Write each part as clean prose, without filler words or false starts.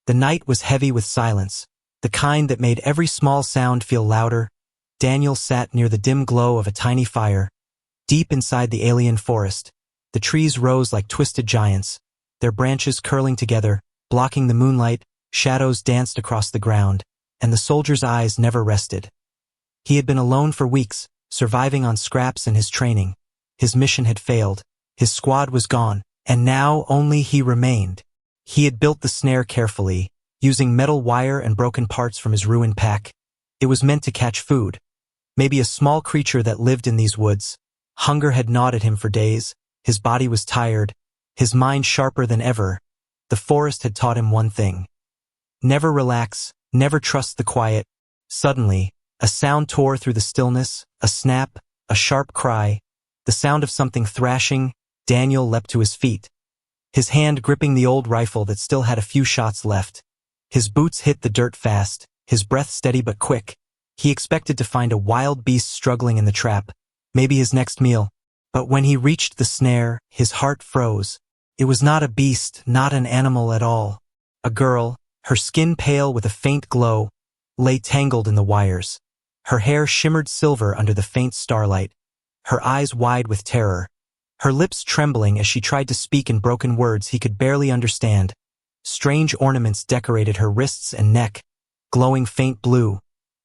The night was heavy with silence, the kind that made every small sound feel louder. Daniel sat near the dim glow of a tiny fire. Deep inside the alien forest, the trees rose like twisted giants, their branches curling together, blocking the moonlight. Shadows danced across the ground, and the soldier's eyes never rested. He had been alone for weeks, surviving on scraps and his training. His mission had failed, his squad was gone, and now only he remained. He had built the snare carefully, using metal wire and broken parts from his ruined pack. It was meant to catch food, maybe a small creature that lived in these woods. Hunger had gnawed at him for days, his body was tired, his mind sharper than ever. The forest had taught him one thing: never relax, never trust the quiet. Suddenly, a sound tore through the stillness, a snap, a sharp cry, the sound of something thrashing. Daniel leapt to his feet, his hand gripping the old rifle that still had a few shots left. His boots hit the dirt fast, his breath steady but quick. He expected to find a wild beast struggling in the trap, maybe his next meal. But when he reached the snare, his heart froze. It was not a beast, not an animal at all. A girl, her skin pale with a faint glow, lay tangled in the wires. Her hair shimmered silver under the faint starlight, her eyes wide with terror, her lips trembling as she tried to speak in broken words he could barely understand. Strange ornaments decorated her wrists and neck, glowing faint blue.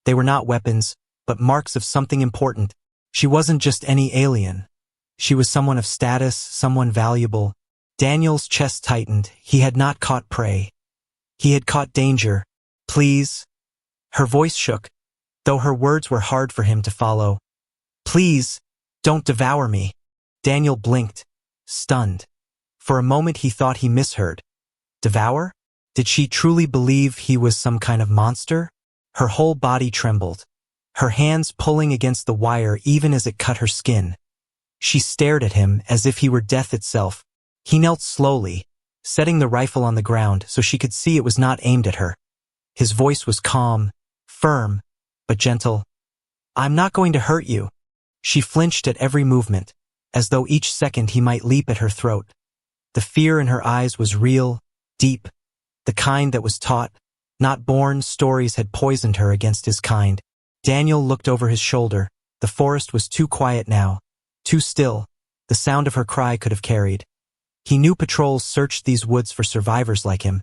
They were not weapons, but marks of something important. She wasn't just any alien. She was someone of status, someone valuable. Daniel's chest tightened. He had not caught prey. He had caught danger. Please. Her voice shook, though her words were hard for him to follow. Please, don't devour me. Daniel blinked, stunned. For a moment he thought he misheard. Devour? Did she truly believe he was some kind of monster? Her whole body trembled, her hands pulling against the wire even as it cut her skin. She stared at him as if he were death itself. He knelt slowly, setting the rifle on the ground so she could see it was not aimed at her. His voice was calm, firm, but gentle. I'm not going to hurt you. She flinched at every movement, as though each second he might leap at her throat. The fear in her eyes was real, deep, the kind that was taught, not born. Stories had poisoned her against his kind. Daniel looked over his shoulder. The forest was too quiet now, too still. The sound of her cry could have carried. He knew patrols searched these woods for survivors like him.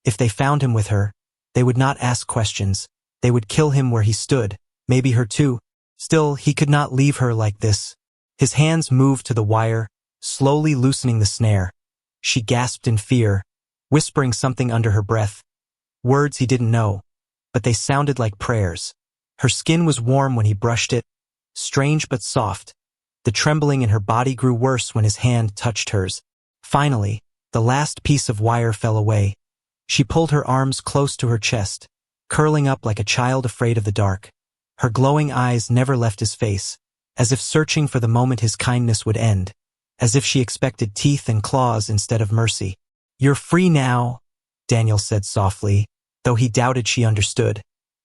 If they found him with her, they would not ask questions. They would kill him where he stood, maybe her too. Still, he could not leave her like this. His hands moved to the wire, slowly loosening the snare. She gasped in fear, whispering something under her breath. Words he didn't know, but they sounded like prayers. Her skin was warm when he brushed it, strange but soft. The trembling in her body grew worse when his hand touched hers. Finally, the last piece of wire fell away. She pulled her arms close to her chest, curling up like a child afraid of the dark. Her glowing eyes never left his face, as if searching for the moment his kindness would end, as if she expected teeth and claws instead of mercy. You're free now, Daniel said softly, though he doubted she understood.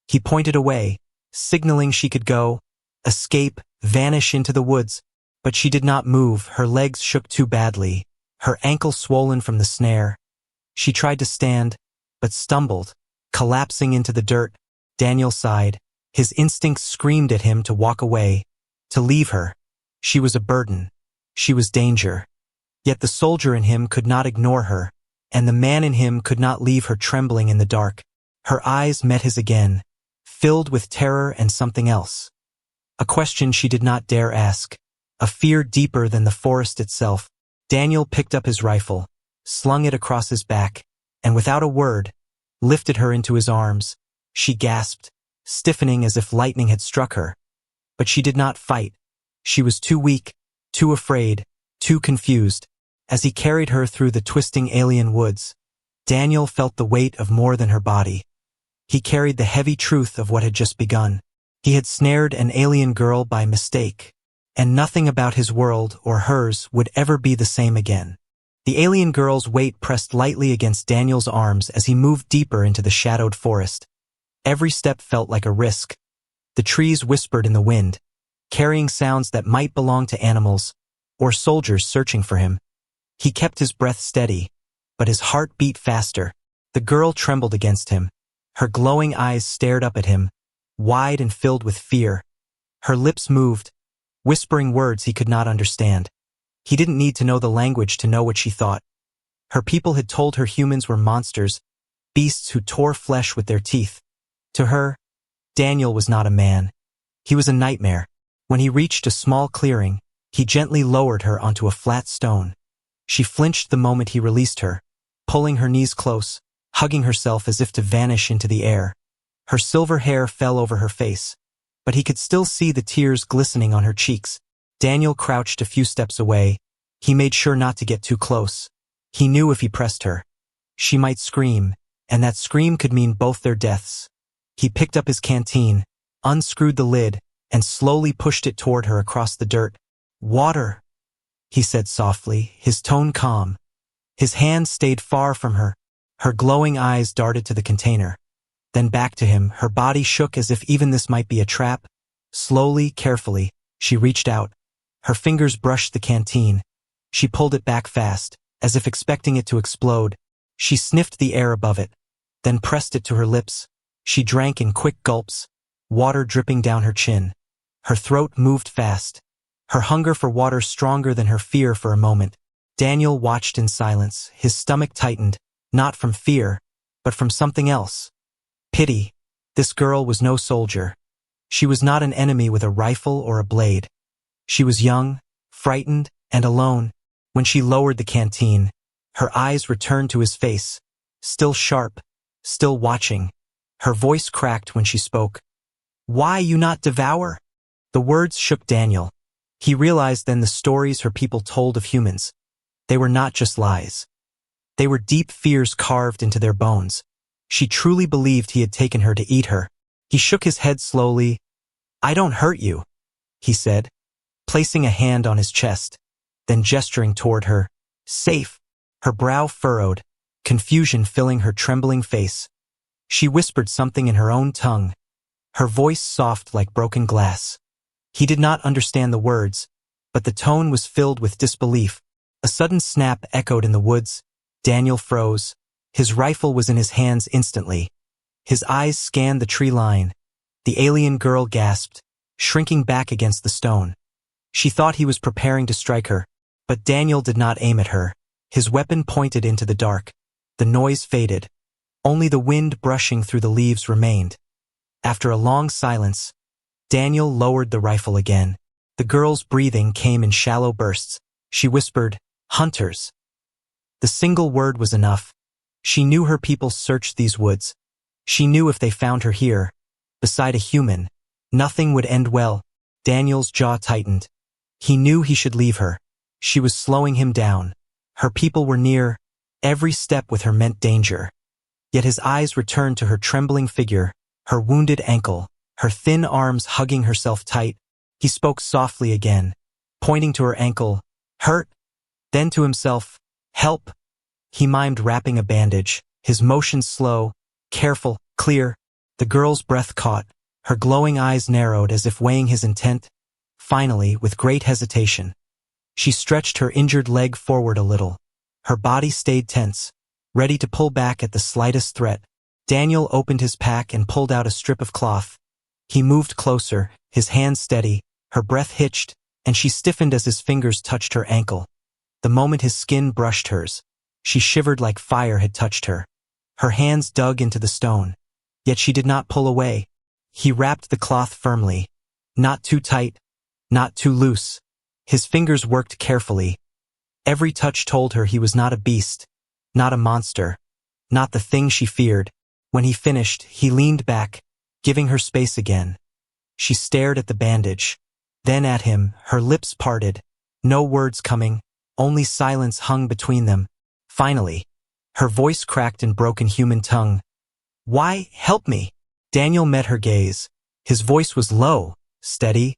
He pointed away, signaling she could go, escape, vanish into the woods. But she did not move. Her legs shook too badly, her ankle swollen from the snare. She tried to stand, but stumbled, collapsing into the dirt. Daniel sighed. His instincts screamed at him to walk away, to leave her. She was a burden. She was danger. Yet the soldier in him could not ignore her, and the man in him could not leave her trembling in the dark. Her eyes met his again, filled with terror and something else. A question she did not dare ask, a fear deeper than the forest itself. Daniel picked up his rifle, slung it across his back, and without a word, lifted her into his arms. She gasped, stiffening as if lightning had struck her. But she did not fight. She was too weak, too afraid, too confused. As he carried her through the twisting alien woods, Daniel felt the weight of more than her body. He carried the heavy truth of what had just begun. He had snared an alien girl by mistake, and nothing about his world or hers would ever be the same again. The alien girl's weight pressed lightly against Daniel's arms as he moved deeper into the shadowed forest. Every step felt like a risk. The trees whispered in the wind, carrying sounds that might belong to animals or soldiers searching for him. He kept his breath steady, but his heart beat faster. The girl trembled against him. Her glowing eyes stared up at him, wide and filled with fear. Her lips moved, whispering words he could not understand. He didn't need to know the language to know what she thought. Her people had told her humans were monsters, beasts who tore flesh with their teeth. To her, Daniel was not a man. He was a nightmare. When he reached a small clearing, he gently lowered her onto a flat stone. She flinched the moment he released her, pulling her knees close, hugging herself as if to vanish into the air. Her silver hair fell over her face, but he could still see the tears glistening on her cheeks. Daniel crouched a few steps away. He made sure not to get too close. He knew if he pressed her, she might scream, and that scream could mean both their deaths. He picked up his canteen, unscrewed the lid, and slowly pushed it toward her across the dirt. "Water," he said softly, his tone calm. His hand stayed far from her. Her glowing eyes darted to the container, then back to him. Her body shook as if even this might be a trap. Slowly, carefully, she reached out. Her fingers brushed the canteen. She pulled it back fast, as if expecting it to explode. She sniffed the air above it, then pressed it to her lips. She drank in quick gulps, water dripping down her chin. Her throat moved fast, her hunger for water stronger than her fear for a moment. Daniel watched in silence, his stomach tightened, not from fear, but from something else. Pity. This girl was no soldier. She was not an enemy with a rifle or a blade. She was young, frightened, and alone. When she lowered the canteen, her eyes returned to his face, still sharp, still watching. Her voice cracked when she spoke. "Why you not devour?" The words shook Daniel. He realized then the stories her people told of humans. They were not just lies. They were deep fears carved into their bones. She truly believed he had taken her to eat her. He shook his head slowly. "I don't hurt you," he said, placing a hand on his chest, then gesturing toward her. "Safe." Her brow furrowed, confusion filling her trembling face. She whispered something in her own tongue, her voice soft like broken glass. He did not understand the words, but the tone was filled with disbelief. A sudden snap echoed in the woods. Daniel froze. His rifle was in his hands instantly. His eyes scanned the tree line. The alien girl gasped, shrinking back against the stone. She thought he was preparing to strike her, but Daniel did not aim at her. His weapon pointed into the dark. The noise faded. Only the wind brushing through the leaves remained. After a long silence, Daniel lowered the rifle again. The girl's breathing came in shallow bursts. She whispered, "Hunters." The single word was enough. She knew her people searched these woods. She knew if they found her here, beside a human, nothing would end well. Daniel's jaw tightened. He knew he should leave her. She was slowing him down. Her people were near. Every step with her meant danger. Yet his eyes returned to her trembling figure, her wounded ankle, her thin arms hugging herself tight. He spoke softly again, pointing to her ankle. "Hurt?" Then to himself, "Help." He mimed wrapping a bandage, his motions slow, careful, clear. The girl's breath caught, her glowing eyes narrowed as if weighing his intent. Finally, with great hesitation, she stretched her injured leg forward a little. Her body stayed tense, ready to pull back at the slightest threat. Daniel opened his pack and pulled out a strip of cloth. He moved closer, his hand steady, her breath hitched, and she stiffened as his fingers touched her ankle. The moment his skin brushed hers, she shivered like fire had touched her. Her hands dug into the stone, yet she did not pull away. He wrapped the cloth firmly, not too tight, not too loose. His fingers worked carefully. Every touch told her he was not a beast, not a monster, not the thing she feared. When he finished, he leaned back, giving her space again. She stared at the bandage, then at him, her lips parted, no words coming, only silence hung between them. Finally, her voice cracked in broken human tongue. "Why, help me?" Daniel met her gaze. His voice was low, steady.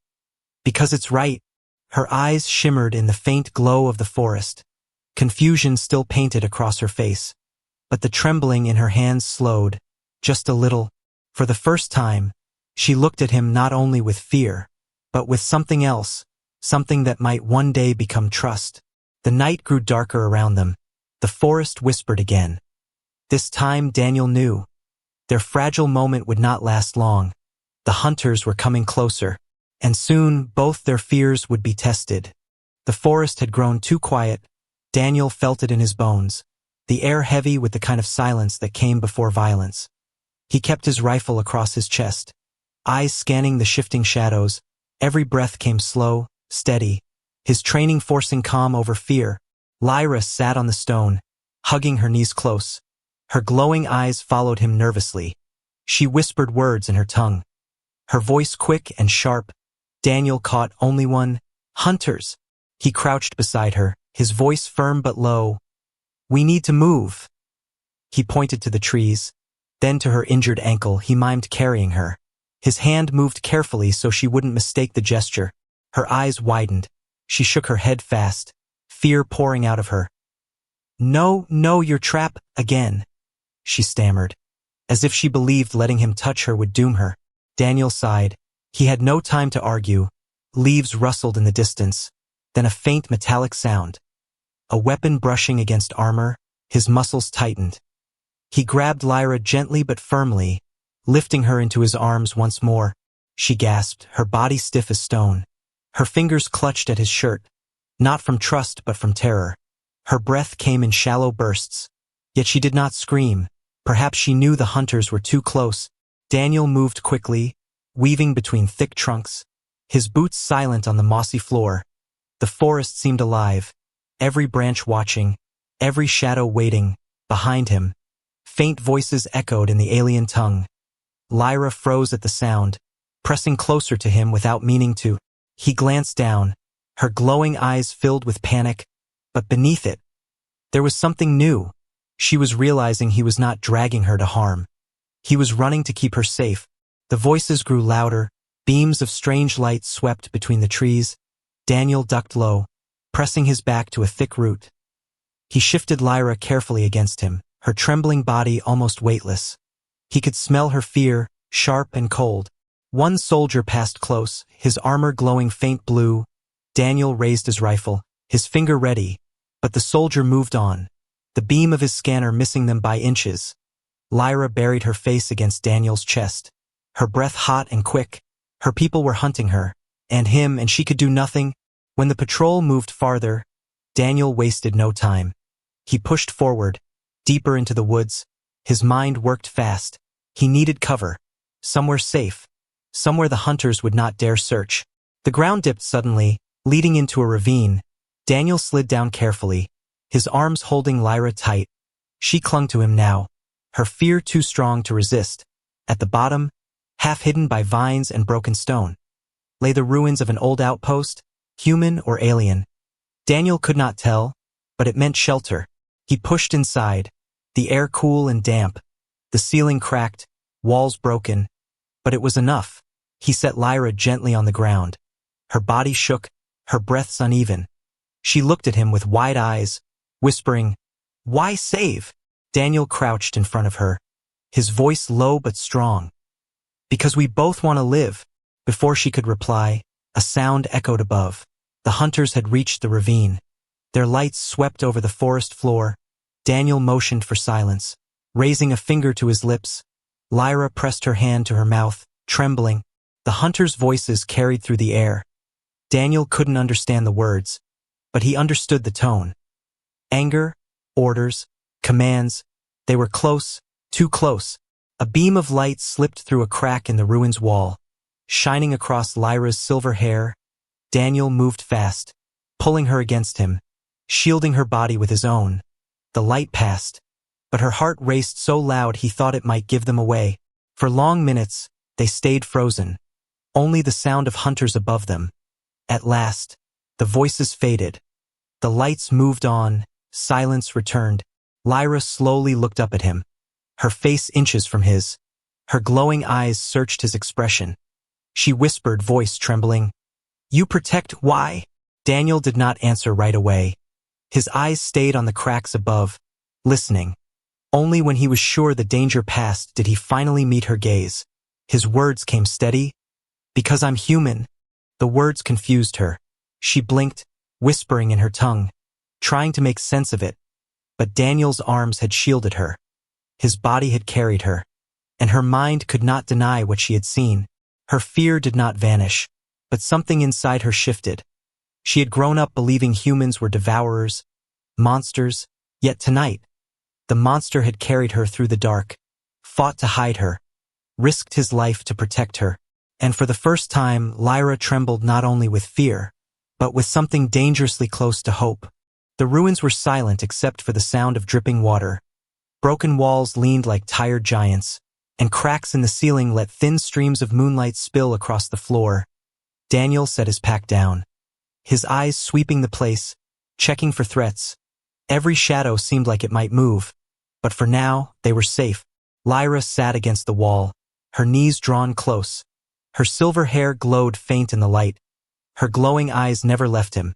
"Because it's right." Her eyes shimmered in the faint glow of the forest. Confusion still painted across her face, but the trembling in her hands slowed, just a little. For the first time, she looked at him not only with fear, but with something else, something that might one day become trust. The night grew darker around them. The forest whispered again. This time Daniel knew. Their fragile moment would not last long. The hunters were coming closer, and soon both their fears would be tested. The forest had grown too quiet. Daniel felt it in his bones, the air heavy with the kind of silence that came before violence. He kept his rifle across his chest, eyes scanning the shifting shadows. Every breath came slow, steady, his training forcing calm over fear. Lyra sat on the stone, hugging her knees close. Her glowing eyes followed him nervously. She whispered words in her tongue, her voice quick and sharp. Daniel caught only one. Hunters. He crouched beside her, his voice firm but low. We need to move. He pointed to the trees. Then to her injured ankle, he mimed carrying her. His hand moved carefully so she wouldn't mistake the gesture. Her eyes widened. She shook her head fast, fear pouring out of her. No, your trap, again, she stammered, as if she believed letting him touch her would doom her. Daniel sighed. He had no time to argue. Leaves rustled in the distance, then a faint metallic sound. A weapon brushing against armor, his muscles tightened. He grabbed Lyra gently but firmly, lifting her into his arms once more. She gasped, her body stiff as stone. Her fingers clutched at his shirt, not from trust but from terror. Her breath came in shallow bursts, yet she did not scream. Perhaps she knew the hunters were too close. Daniel moved quickly, weaving between thick trunks, his boots silent on the mossy floor. The forest seemed alive, every branch watching, every shadow waiting. Behind him, faint voices echoed in the alien tongue. Lyra froze at the sound, pressing closer to him without meaning to. He glanced down, her glowing eyes filled with panic, but beneath it, there was something new. She was realizing he was not dragging her to harm. He was running to keep her safe. The voices grew louder, beams of strange light swept between the trees. Daniel ducked low, pressing his back to a thick root. He shifted Lyra carefully against him, her trembling body almost weightless. He could smell her fear, sharp and cold. One soldier passed close, his armor glowing faint blue. Daniel raised his rifle, his finger ready, but the soldier moved on, the beam of his scanner missing them by inches. Lyra buried her face against Daniel's chest, her breath hot and quick. Her people were hunting her, and him, and she could do nothing. When the patrol moved farther, Daniel wasted no time. He pushed forward, deeper into the woods. His mind worked fast. He needed cover, somewhere safe, somewhere the hunters would not dare search. The ground dipped suddenly, leading into a ravine. Daniel slid down carefully, his arms holding Lyra tight. She clung to him now, her fear too strong to resist. At the bottom, half hidden by vines and broken stone, lay the ruins of an old outpost, human or alien. Daniel could not tell, but it meant shelter. He pushed inside, the air cool and damp, the ceiling cracked, walls broken, but it was enough. He set Lyra gently on the ground. Her body shook, her breaths uneven. She looked at him with wide eyes, whispering, "Why save?" Daniel crouched in front of her, his voice low but strong. "Because we both want to live." Before she could reply, a sound echoed above. The hunters had reached the ravine. Their lights swept over the forest floor. Daniel motioned for silence, raising a finger to his lips. Lyra pressed her hand to her mouth, trembling. The hunters' voices carried through the air. Daniel couldn't understand the words, but he understood the tone. Anger, orders, commands. They were close, too close. A beam of light slipped through a crack in the ruin's wall, shining across Lyra's silver hair. Daniel moved fast, pulling her against him, shielding her body with his own. The light passed, but her heart raced so loud he thought it might give them away. For long minutes, they stayed frozen, only the sound of hunters above them. At last, the voices faded. The lights moved on, silence returned. Lyra slowly looked up at him, her face inches from his. Her glowing eyes searched his expression. She whispered, voice trembling, "You protect why?" Daniel did not answer right away. His eyes stayed on the cracks above, listening. Only when he was sure the danger passed did he finally meet her gaze. His words came steady. "Because I'm human." The words confused her. She blinked, whispering in her tongue, trying to make sense of it. But Daniel's arms had shielded her. His body had carried her, and her mind could not deny what she had seen. Her fear did not vanish, but something inside her shifted. She had grown up believing humans were devourers, monsters, yet tonight, the monster had carried her through the dark, fought to hide her, risked his life to protect her. And for the first time, Lyra trembled not only with fear, but with something dangerously close to hope. The ruins were silent except for the sound of dripping water. Broken walls leaned like tired giants, and cracks in the ceiling let thin streams of moonlight spill across the floor. Daniel set his pack down, his eyes sweeping the place, checking for threats. Every shadow seemed like it might move, but for now, they were safe. Lyra sat against the wall, her knees drawn close. Her silver hair glowed faint in the light. Her glowing eyes never left him,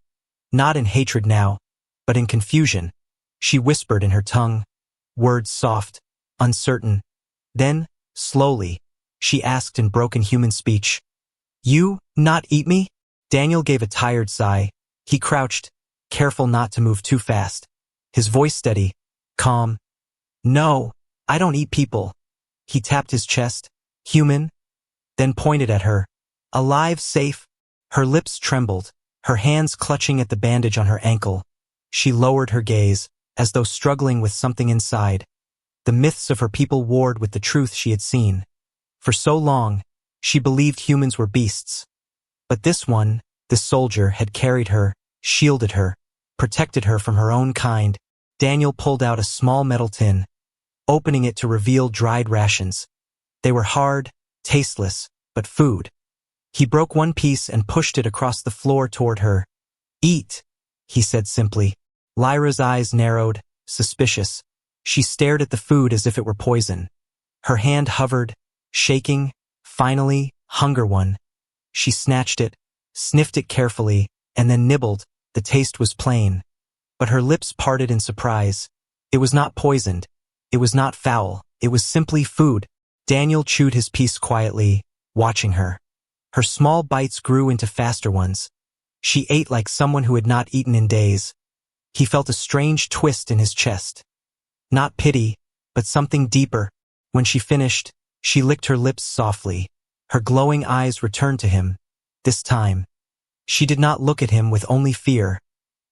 not in hatred now, but in confusion. She whispered in her tongue, words soft, uncertain. Then, slowly, she asked in broken human speech, "You not eat me?" Daniel gave a tired sigh. He crouched, careful not to move too fast. His voice steady, calm. "No, I don't eat people." He tapped his chest. "Human?" Then pointed at her. "Alive, safe?" Her lips trembled, her hands clutching at the bandage on her ankle. She lowered her gaze, as though struggling with something inside. The myths of her people warred with the truth she had seen. For so long, she believed humans were beasts. But this one, this soldier, had carried her, shielded her, protected her from her own kind. Daniel pulled out a small metal tin, opening it to reveal dried rations. They were hard, tasteless, but food. He broke one piece and pushed it across the floor toward her. "Eat," he said simply. Lyra's eyes narrowed, suspicious. She stared at the food as if it were poison. Her hand hovered, shaking. Finally, hunger won. She snatched it, sniffed it carefully, and then nibbled. The taste was plain. But her lips parted in surprise. It was not poisoned. It was not foul. It was simply food. Daniel chewed his piece quietly, watching her. Her small bites grew into faster ones. She ate like someone who had not eaten in days. He felt a strange twist in his chest. Not pity, but something deeper. When she finished, she licked her lips softly. Her glowing eyes returned to him. This time, she did not look at him with only fear.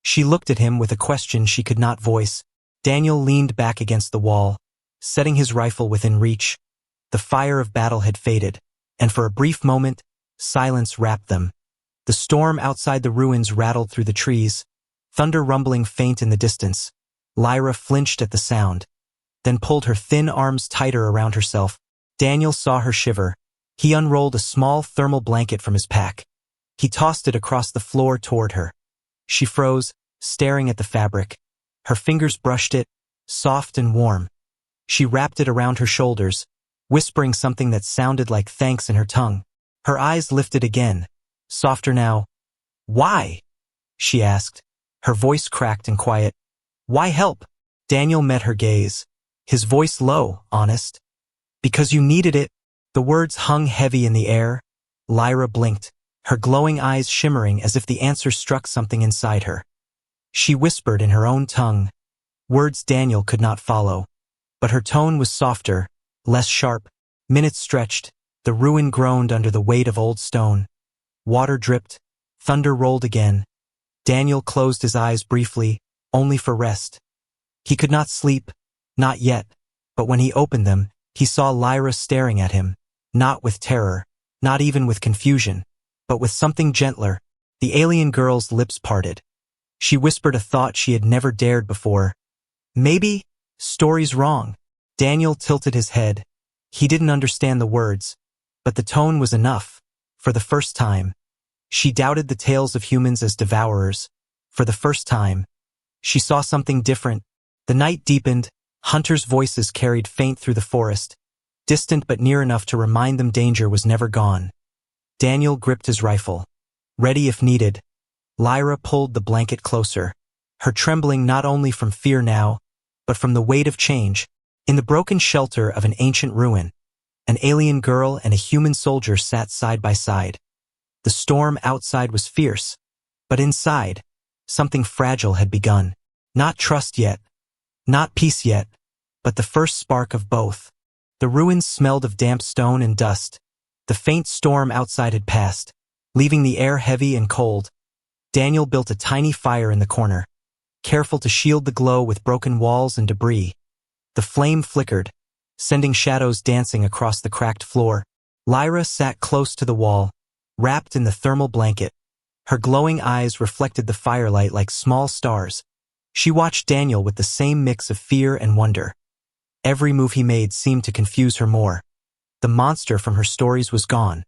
She looked at him with a question she could not voice. Daniel leaned back against the wall, setting his rifle within reach. The fire of battle had faded, and for a brief moment, silence wrapped them. The storm outside the ruins rattled through the trees, thunder rumbling faint in the distance. Lyra flinched at the sound, then pulled her thin arms tighter around herself. Daniel saw her shiver. He unrolled a small thermal blanket from his pack. He tossed it across the floor toward her. She froze, staring at the fabric. Her fingers brushed it, soft and warm. She wrapped it around her shoulders, whispering something that sounded like thanks in her tongue. Her eyes lifted again, softer now. "Why?" she asked. Her voice cracked and quiet. "Why help?" Daniel met her gaze, his voice low, honest. "Because you needed it." The words hung heavy in the air. Lyra blinked, her glowing eyes shimmering as if the answer struck something inside her. She whispered in her own tongue, words Daniel could not follow. But her tone was softer, less sharp. Minutes stretched, the ruin groaned under the weight of old stone. Water dripped, thunder rolled again. Daniel closed his eyes briefly, only for rest. He could not sleep, not yet, but when he opened them, he saw Lyra staring at him, not with terror, not even with confusion, but with something gentler. The alien girl's lips parted. She whispered a thought she had never dared before. "Maybe, story's wrong." Daniel tilted his head. He didn't understand the words, but the tone was enough. For the first time, she doubted the tales of humans as devourers. For the first time, she saw something different. The night deepened, hunters' voices carried faint through the forest, distant but near enough to remind them danger was never gone. Daniel gripped his rifle, ready if needed. Lyra pulled the blanket closer, her trembling not only from fear now, but from the weight of change. In the broken shelter of an ancient ruin, an alien girl and a human soldier sat side by side. The storm outside was fierce, but inside, something fragile had begun. Not trust yet, not peace yet, but the first spark of both. The ruins smelled of damp stone and dust. The faint storm outside had passed, leaving the air heavy and cold. Daniel built a tiny fire in the corner, careful to shield the glow with broken walls and debris. The flame flickered, sending shadows dancing across the cracked floor. Lyra sat close to the wall, wrapped in the thermal blanket. Her glowing eyes reflected the firelight like small stars. She watched Daniel with the same mix of fear and wonder. Every move he made seemed to confuse her more. The monster from her stories was gone,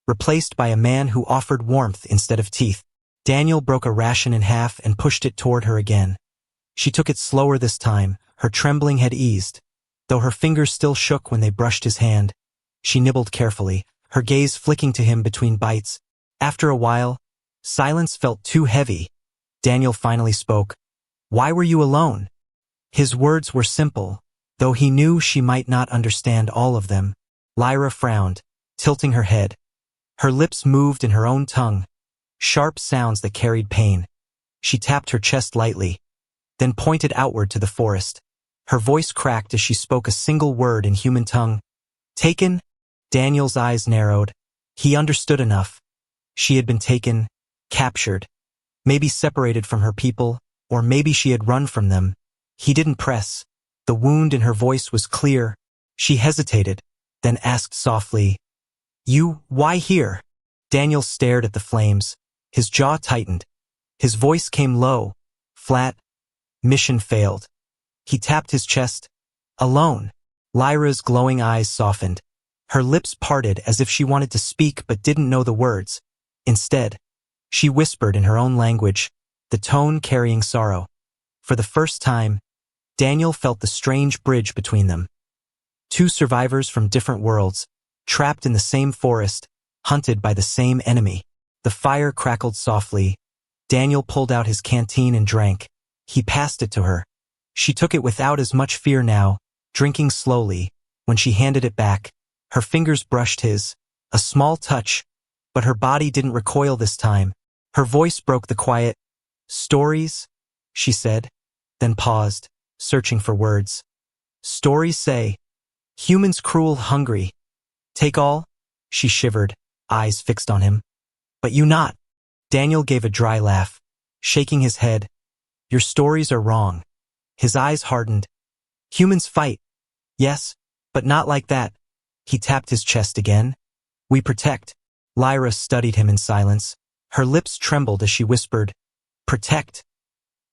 replaced by a man who offered warmth instead of teeth. Daniel broke a ration in half and pushed it toward her again. She took it slower this time, her trembling had eased. Though her fingers still shook when they brushed his hand, she nibbled carefully, her gaze flicking to him between bites. After a while, silence felt too heavy. Daniel finally spoke. "Why were you alone?" His words were simple, though he knew she might not understand all of them. Lyra frowned, tilting her head. Her lips moved in her own tongue, sharp sounds that carried pain. She tapped her chest lightly, then pointed outward to the forest. Her voice cracked as she spoke a single word in human tongue. "Taken?" Daniel's eyes narrowed. He understood enough. She had been taken, captured, maybe separated from her people, or maybe she had run from them. He didn't press. The wound in her voice was clear. She hesitated, then asked softly, Why here?" Daniel stared at the flames. His jaw tightened. His voice came low, flat. "Mission failed." He tapped his chest. "Alone." Lyra's glowing eyes softened. Her lips parted as if she wanted to speak but didn't know the words. Instead, she whispered in her own language, the tone carrying sorrow. For the first time, Daniel felt the strange bridge between them. Two survivors from different worlds, trapped in the same forest, hunted by the same enemy. The fire crackled softly. Daniel pulled out his canteen and drank. He passed it to her. She took it without as much fear now, drinking slowly. When she handed it back, her fingers brushed his, a small touch, but her body didn't recoil this time. Her voice broke the quiet. "Stories?" she said, then paused, searching for words. "Stories say, humans cruel, hungry. Take all?" She shivered, eyes fixed on him. "But you not." Daniel gave a dry laugh, shaking his head. "Your stories are wrong." His eyes hardened. "Humans fight. Yes, but not like that." He tapped his chest again. "We protect." Lyra studied him in silence. Her lips trembled as she whispered, "Protect."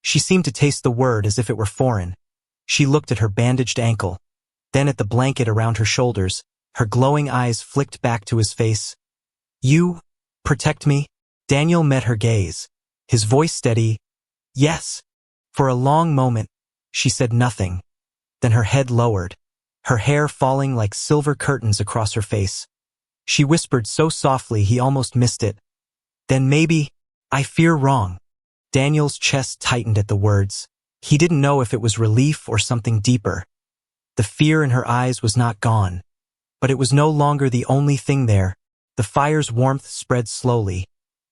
She seemed to taste the word as if it were foreign. She looked at her bandaged ankle, then at the blanket around her shoulders. Her glowing eyes flicked back to his face. "You protect me?" Daniel met her gaze, his voice steady. "Yes." For a long moment, she said nothing. Then her head lowered, her hair falling like silver curtains across her face. She whispered so softly he almost missed it. "Then maybe, I fear wrong." Daniel's chest tightened at the words. He didn't know if it was relief or something deeper. The fear in her eyes was not gone, but it was no longer the only thing there. The fire's warmth spread slowly,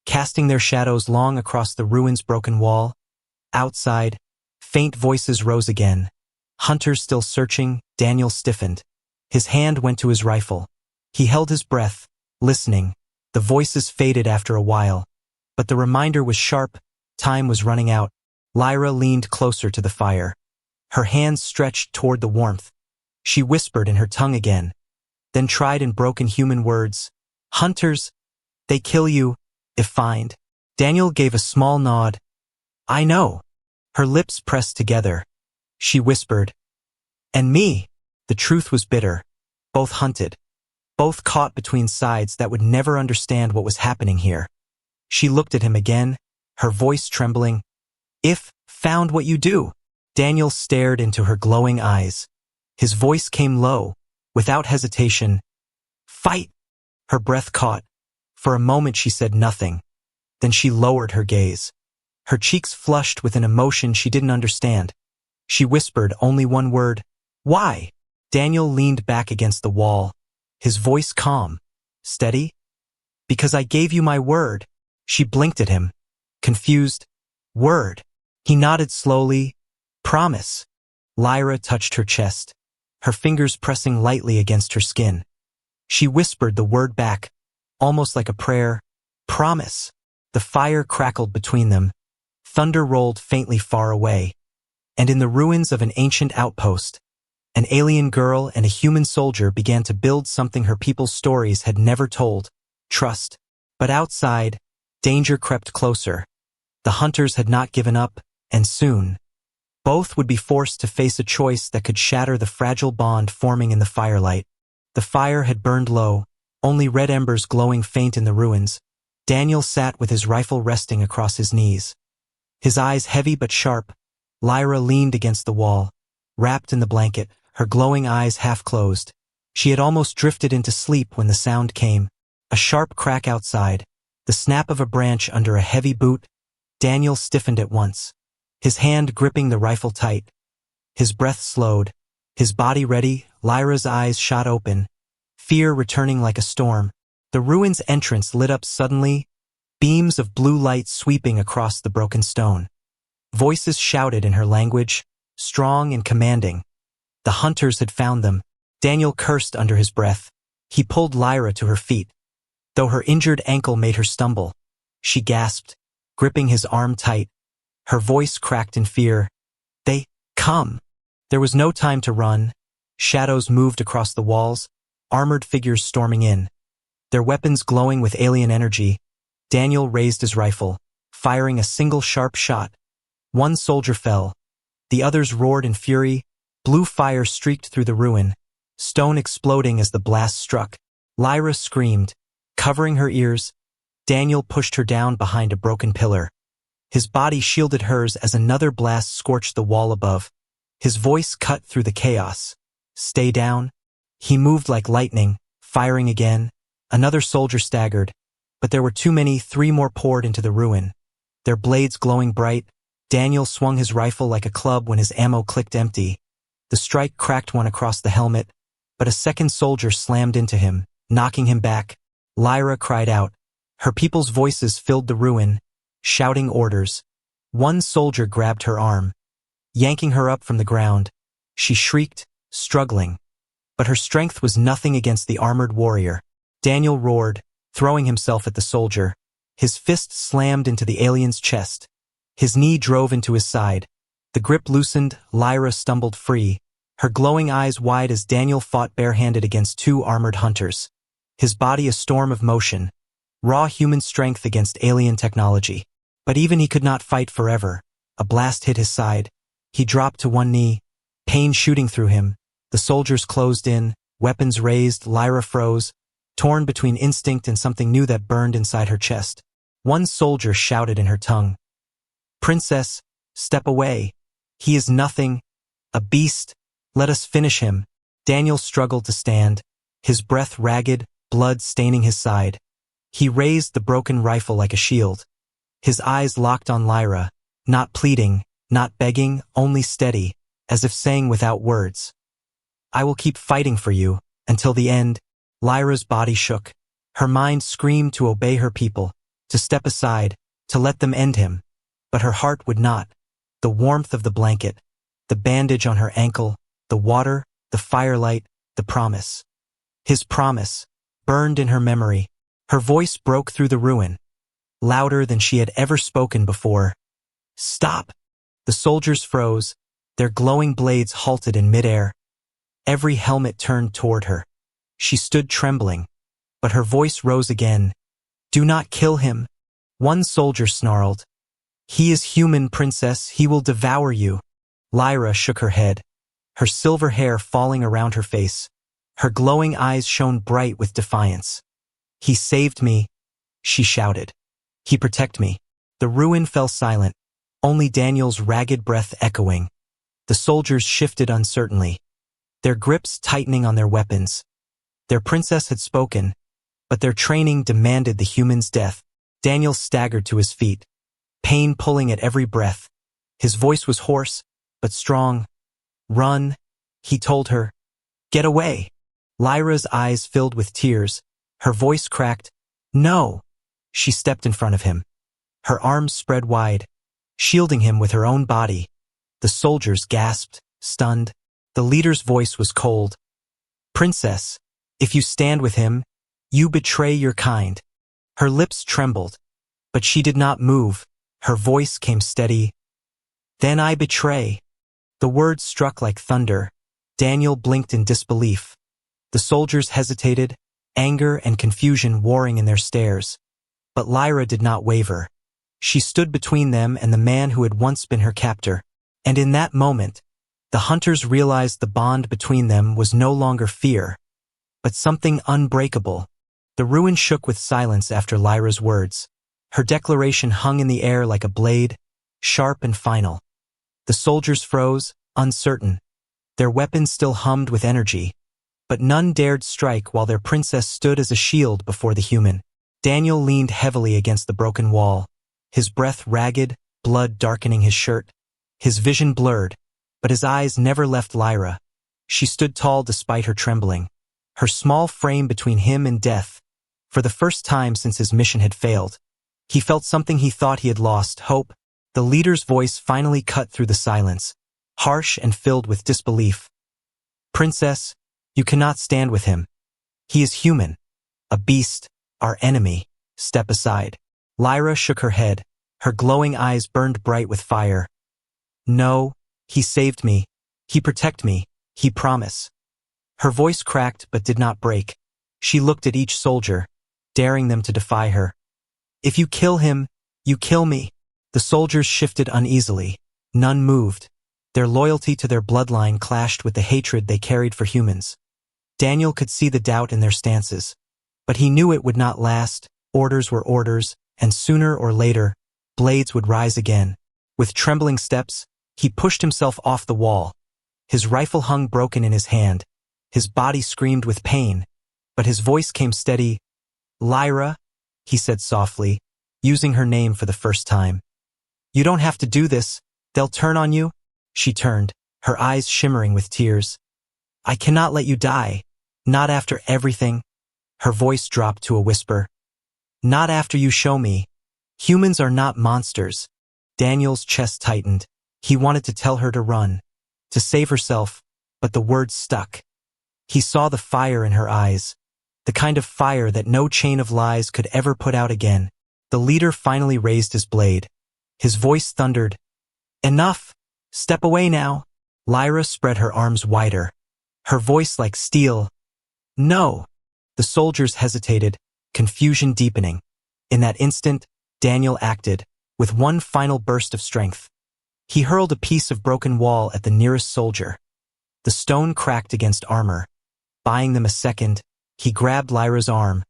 casting their shadows long across the ruin's broken wall. Outside, faint voices rose again. Hunters still searching. Daniel stiffened. His hand went to his rifle. He held his breath, listening. The voices faded after a while, but the reminder was sharp. Time was running out. Lyra leaned closer to the fire. Her hands stretched toward the warmth. She whispered in her tongue again, then tried in broken human words. "Hunters, they kill you, if find." Daniel gave a small nod. "I know." Her lips pressed together. She whispered, "And me." The truth was bitter. Both hunted. Both caught between sides that would never understand what was happening here. She looked at him again, her voice trembling. "If found what you do." Daniel stared into her glowing eyes. His voice came low, without hesitation. "Fight." Her breath caught. For a moment she said nothing. Then she lowered her gaze. Her cheeks flushed with an emotion she didn't understand. She whispered only one word. "Why?" Daniel leaned back against the wall, his voice calm, steady. "Because I gave you my word." She blinked at him, confused. "Word?" He nodded slowly. "Promise." Lyra touched her chest. her fingers pressing lightly against her skin. She whispered the word back, almost like a prayer, "Promise." The fire crackled between them. Thunder rolled faintly far away. And in the ruins of an ancient outpost, an alien girl and a human soldier began to build something her people's stories had never told: trust. But outside, danger crept closer. The hunters had not given up, and soon, both would be forced to face a choice that could shatter the fragile bond forming in the firelight. The fire had burned low, only red embers glowing faint in the ruins. Daniel sat with his rifle resting across his knees. His eyes heavy but sharp. Lyra leaned against the wall, wrapped in the blanket, her glowing eyes half closed. She had almost drifted into sleep when the sound came. A sharp crack outside, the snap of a branch under a heavy boot. Daniel stiffened at once, his hand gripping the rifle tight. His breath slowed, his body ready. Lyra's eyes shot open, fear returning like a storm. The ruin's entrance lit up suddenly, beams of blue light sweeping across the broken stone. Voices shouted in her language, strong and commanding. The hunters had found them. Daniel cursed under his breath. He pulled Lyra to her feet. Though her injured ankle made her stumble, she gasped, gripping his arm tight. Her voice cracked in fear. "They come." There was no time to run. Shadows moved across the walls, armored figures storming in, their weapons glowing with alien energy. Daniel raised his rifle, firing a single sharp shot. One soldier fell. The others roared in fury. Blue fire streaked through the ruin, stone exploding as the blast struck. Lyra screamed, covering her ears. Daniel pushed her down behind a broken pillar. His body shielded hers as another blast scorched the wall above. His voice cut through the chaos. "Stay down." He moved like lightning, firing again. Another soldier staggered, but there were too many. 3 more poured into the ruin, their blades glowing bright. Daniel swung his rifle like a club when his ammo clicked empty. The strike cracked one across the helmet, but a second soldier slammed into him, knocking him back. Lyra cried out. Her people's voices filled the ruin, shouting orders. One soldier grabbed her arm, yanking her up from the ground. She shrieked, struggling, but her strength was nothing against the armored warrior. Daniel roared, throwing himself at the soldier. His fist slammed into the alien's chest. His knee drove into his side. The grip loosened. Lyra stumbled free, her glowing eyes wide as Daniel fought barehanded against 2 armored hunters. His body a storm of motion, raw human strength against alien technology. But even he could not fight forever. A blast hit his side. He dropped to one knee, pain shooting through him. The soldiers closed in, weapons raised. Lyra froze, torn between instinct and something new that burned inside her chest. One soldier shouted in her tongue, "Princess, step away. He is nothing. A beast. Let us finish him." Daniel struggled to stand, his breath ragged, blood staining his side. He raised the broken rifle like a shield. His eyes locked on Lyra, not pleading, not begging, only steady, as if saying without words, "I will keep fighting for you, until the end." Lyra's body shook. Her mind screamed to obey her people, to step aside, to let them end him. But her heart would not. The warmth of the blanket, the bandage on her ankle, the water, the firelight, the promise. His promise, burned in her memory. Her voice broke through the ruin, louder than she had ever spoken before. "Stop!" The soldiers froze, their glowing blades halted in midair. Every helmet turned toward her. She stood trembling, but her voice rose again. "Do not kill him." One soldier snarled, "He is human, princess. He will devour you." Lyra shook her head, her silver hair falling around her face. Her glowing eyes shone bright with defiance. "He saved me," she shouted. "He protected me." The ruin fell silent, only Daniel's ragged breath echoing. The soldiers shifted uncertainly, their grips tightening on their weapons. Their princess had spoken, but their training demanded the human's death. Daniel staggered to his feet, pain pulling at every breath. His voice was hoarse, but strong. "Run," he told her. "Get away." Lyra's eyes filled with tears, her voice cracked. "No." She stepped in front of him, her arms spread wide, shielding him with her own body. The soldiers gasped, stunned. The leader's voice was cold. "Princess, if you stand with him, you betray your kind." Her lips trembled, but she did not move. Her voice came steady. "Then I betray." The words struck like thunder. Daniel blinked in disbelief. The soldiers hesitated, anger and confusion warring in their stares. But Lyra did not waver. She stood between them and the man who had once been her captor. And in that moment, the hunters realized the bond between them was no longer fear, but something unbreakable. The ruin shook with silence after Lyra's words. Her declaration hung in the air like a blade, sharp and final. The soldiers froze, uncertain. Their weapons still hummed with energy, but none dared strike while their princess stood as a shield before the human. Daniel leaned heavily against the broken wall, his breath ragged, blood darkening his shirt. His vision blurred, but his eyes never left Lyra. She stood tall despite her trembling, her small frame between him and death. For the first time since his mission had failed, he felt something he thought he had lost, hope. The leader's voice finally cut through the silence, harsh and filled with disbelief. "Princess, you cannot stand with him. He is human, a beast, our enemy. Step aside." Lyra shook her head. Her glowing eyes burned bright with fire. "No, he saved me. He protected me. He promised." Her voice cracked but did not break. She looked at each soldier, daring them to defy her. "If you kill him, you kill me." The soldiers shifted uneasily. None moved. Their loyalty to their bloodline clashed with the hatred they carried for humans. Daniel could see the doubt in their stances, but he knew it would not last. Orders were orders, and sooner or later, blades would rise again. With trembling steps, he pushed himself off the wall. His rifle hung broken in his hand. His body screamed with pain, but his voice came steady. "Lyra," he said softly, using her name for the first time. "You don't have to do this. They'll turn on you." She turned, her eyes shimmering with tears. "I cannot let you die. Not after everything." Her voice dropped to a whisper. "Not after you show me. Humans are not monsters." Daniel's chest tightened. He wanted to tell her to run, to save herself, but the words stuck. He saw the fire in her eyes, the kind of fire that no chain of lies could ever put out again. The leader finally raised his blade. His voice thundered, "Enough! Step away now." Lyra spread her arms wider, her voice like steel. "No!" The soldiers hesitated, confusion deepening. In that instant, Daniel acted, with one final burst of strength. He hurled a piece of broken wall at the nearest soldier. The stone cracked against armor. Buying them a second, he grabbed Lyra's arm,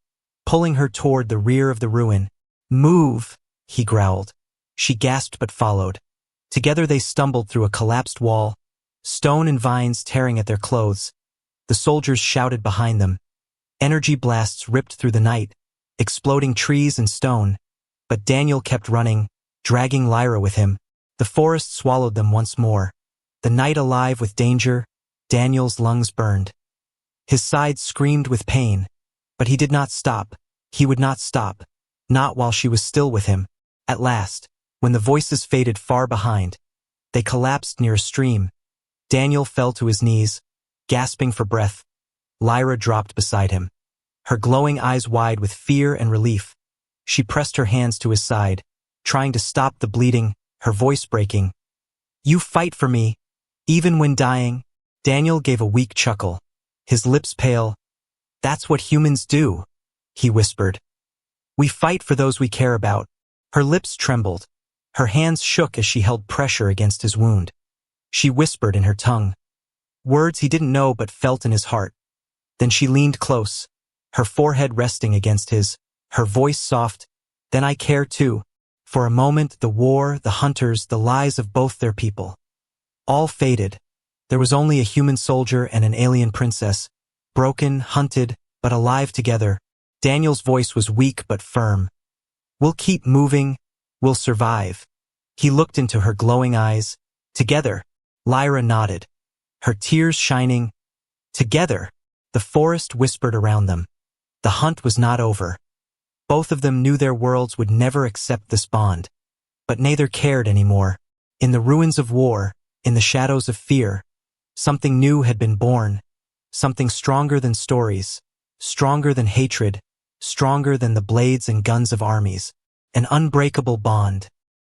pulling her toward the rear of the ruin. "Move," he growled. She gasped but followed. Together they stumbled through a collapsed wall, stone and vines tearing at their clothes. The soldiers shouted behind them. Energy blasts ripped through the night, exploding trees and stone. But Daniel kept running, dragging Lyra with him. The forest swallowed them once more. The night alive with danger, Daniel's lungs burned. His sides screamed with pain, but he did not stop. He would not stop, not while she was still with him. At last, when the voices faded far behind, they collapsed near a stream. Daniel fell to his knees, gasping for breath. Lyra dropped beside him, her glowing eyes wide with fear and relief. She pressed her hands to his side, trying to stop the bleeding, her voice breaking. "You fight for me, even when dying." Daniel gave a weak chuckle, his lips pale. "That's what humans do," he whispered. "We fight for those we care about." Her lips trembled. Her hands shook as she held pressure against his wound. She whispered in her tongue, words he didn't know but felt in his heart. Then she leaned close, her forehead resting against his, her voice soft. "Then I care too." For a moment, the war, the hunters, the lies of both their people, all faded. There was only a human soldier and an alien princess, broken, hunted, but alive together. Daniel's voice was weak but firm. "We'll keep moving. We'll survive." He looked into her glowing eyes. "Together." Lyra nodded, her tears shining. "Together." The forest whispered around them. The hunt was not over. Both of them knew their worlds would never accept this bond. But neither cared anymore. In the ruins of war, in the shadows of fear, Something new had been born, something stronger than stories, stronger than hatred, stronger than the blades and guns of armies, an unbreakable bond.